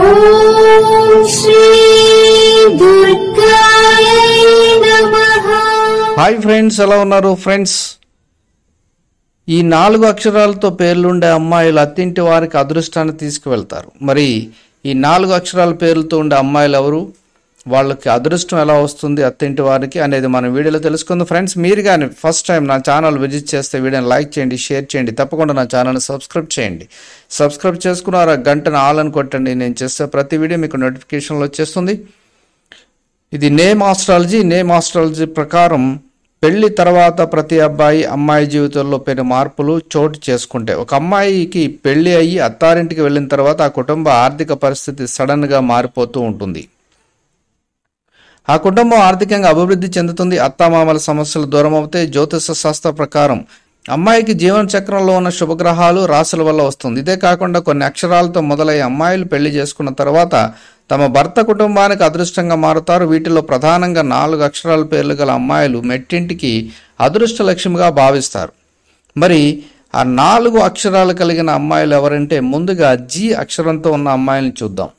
ఓం శ్రీ దుర్గాయ నమః. Hi friends, ఎలా ఉన్నారు ఫ్రెండ్స్? ఈ 4 అక్షరాలతో పేర్లుండే అమ్మాయిలు అత్తింటి వారికి అదృష్టాన్ని తీసుకువెళ్తారు. మరి ఈ 4 అక్షరాల పేర్లతో ఉండే అమ్మాయిలు ఎవరు, వాళ్ళకి అదృష్టం ఎలా వస్తుంది అత్తింటి వారికి అనేది మనం వీడియోలో తెలుసుకుందాం. ఫ్రెండ్స్, మీరు కానీ ఫస్ట్ టైం నా ఛానల్ విజిట్ చేస్తే వీడియోని లైక్ చేయండి, షేర్ చేయండి, తప్పకుండా నా ఛానల్ని సబ్స్క్రైబ్ చేయండి. సబ్స్క్రైబ్ చేసుకున్నారా, గంటను ఆల్ అని కొట్టండి. నేను చేసే ప్రతి వీడియో మీకు నోటిఫికేషన్లో వచ్చేస్తుంది. ఇది నేమ్ ఆస్ట్రాలజీ ప్రకారం పెళ్లి తర్వాత ప్రతి అమ్మాయి జీవితంలో పెను మార్పులు చోటు చేసుకుంటే, ఒక అమ్మాయికి పెళ్లి అయ్యి అత్తారింటికి వెళ్ళిన తర్వాత ఆ కుటుంబ ఆర్థిక పరిస్థితి సడన్గా మారిపోతూ ఉంటుంది. ఆ కుటుంబం ఆర్థికంగా అభివృద్ధి చెందుతుంది. అత్తామామల సమస్యలు దూరం అవుతాయి. జ్యోతిష శాస్త్ర ప్రకారం అమ్మాయికి జీవన చక్రంలో ఉన్న శుభగ్రహాలు రాశుల వల్ల వస్తుంది. ఇదే కాకుండా కొన్ని అక్షరాలతో మొదలయ్యే అమ్మాయిలు పెళ్లి చేసుకున్న తర్వాత తమ భర్త కుటుంబానికి అదృష్టంగా మారుతారు. వీటిలో ప్రధానంగా 4 అక్షరాల పేర్లు గల అమ్మాయిలు మెట్టింటికి అదృష్ట లక్ష్మిగా భావిస్తారు. మరి ఆ 4 అక్షరాలు కలిగిన అమ్మాయిలు ఎవరంటే, ముందుగా జీ అక్షరంతో ఉన్న అమ్మాయిని చూద్దాం.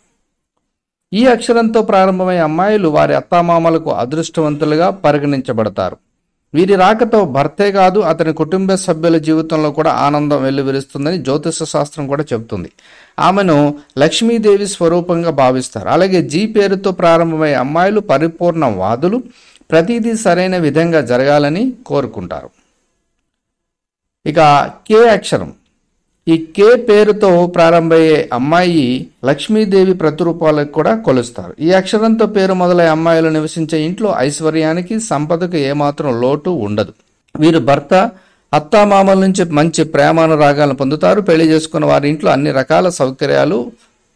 ఈ అక్షరంతో ప్రారంభమయ్యే అమ్మాయిలు వారి అత్తామామలకు అదృష్టవంతులుగా పరిగణించబడతారు. వీరి రాకతో భర్తే కాదు, అతని కుటుంబ సభ్యుల జీవితంలో కూడా ఆనందం వెల్లువిరుస్తుందని జ్యోతిష శాస్త్రం కూడా చెబుతుంది. ఆమెను లక్ష్మీదేవి స్వరూపంగా భావిస్తారు. అలాగే జీ పేరుతో ప్రారంభమయ్యే అమ్మాయిలు పరిపూర్ణ వాదులు, ప్రతిదీ సరైన విధంగా జరగాలని కోరుకుంటారు. ఇక కే అక్షరం, ఈ కే పేరుతో ప్రారంభమయ్యే అమ్మాయి లక్ష్మీదేవి ప్రతిరూపాలకు కూడా కొలుస్తారు. ఈ అక్షరంతో పేరు మొదలయ్యే అమ్మాయిలు నివసించే ఇంట్లో ఐశ్వర్యానికి, సంపదకు ఏమాత్రం లోటు ఉండదు. వీరు భర్త, అత్తామామల నుంచి మంచి ప్రేమానురాగాలను పొందుతారు. పెళ్లి చేసుకున్న వారి ఇంట్లో అన్ని రకాల సౌకర్యాలు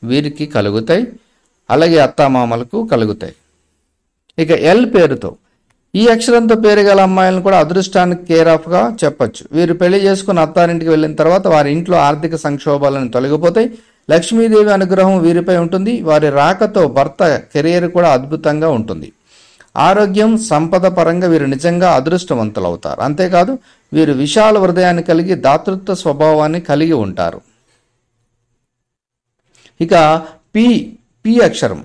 వీరికి కలుగుతాయి, అలాగే అత్తామామలకు కలుగుతాయి. ఇక ఎల్ పేరుతో, ఈ అక్షరంతో పేరు గల అమ్మాయిలను కూడా అదృష్టానికి కేర్ ఆఫ్ గా చెప్పొచ్చు. వీరు పెళ్లి చేసుకుని అత్తారింటికి వెళ్ళిన తర్వాత వారి ఇంట్లో ఆర్థిక సంక్షోభాలను తొలగిపోతాయి. లక్ష్మీదేవి అనుగ్రహం వీరిపై ఉంటుంది. వారి రాకతో భర్త కెరీర్ కూడా అద్భుతంగా ఉంటుంది. ఆరోగ్యం, సంపద పరంగా వీరు నిజంగా అదృష్టవంతులవుతారు. అంతేకాదు వీరు విశాల హృదయాన్ని కలిగి దాతృత్వ స్వభావాన్ని కలిగి ఉంటారు. ఇక పి అక్షరం,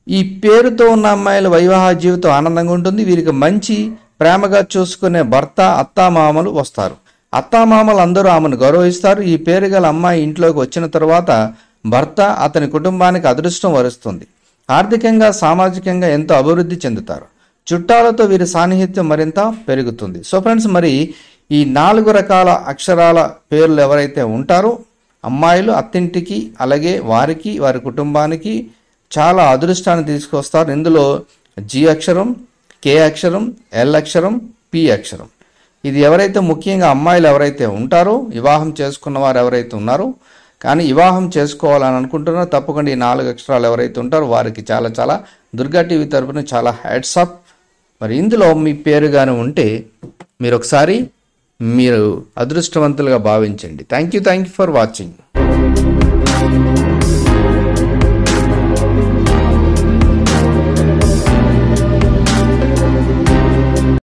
ఈ పేరుతో ఉన్న అమ్మాయిల వైవాహ జీవితం ఆనందంగా ఉంటుంది. వీరికి మంచి ప్రేమగా చూసుకునే భర్త, అత్తామామలు వస్తారు. అత్తామామలు అందరూ ఆమెను గౌరవిస్తారు. ఈ పేరు గల అమ్మాయి ఇంట్లోకి వచ్చిన తర్వాత భర్త, అతని కుటుంబానికి అదృష్టం వరుస్తుంది. ఆర్థికంగా, సామాజికంగా ఎంతో అభివృద్ధి చెందుతారు. చుట్టాలతో వీరి సాన్నిహిత్యం మరింత పెరుగుతుంది. సో ఫ్రెండ్స్, మరి ఈ 4 రకాల అక్షరాల పేర్లు ఎవరైతే ఉంటారో అమ్మాయిలు అత్తింటికి, అలాగే వారికి, వారి కుటుంబానికి చాలా అదృష్టాన్ని తీసుకొస్తారు. ఇందులో జీ అక్షరం, కే అక్షరం, ఎల్ అక్షరం, పి అక్షరం. ఇది ఎవరైతే ముఖ్యంగా అమ్మాయిలు ఎవరైతే ఉంటారో, వివాహం చేసుకున్న వారు ఎవరైతే ఉన్నారో, కానీ వివాహం చేసుకోవాలని అనుకుంటున్నారో, తప్పకుండా ఈ 4 అక్షరాలు ఎవరైతే ఉంటారో వారికి చాలా చాలా దుర్గా టీవీ తరపున చాలా హ్యాట్స్ ఆఫ్. మరి ఇందులో మీ పేరు కానీ ఉంటే మీరు ఒకసారి మీరు అదృష్టవంతులుగా భావించండి. Thank you for watching.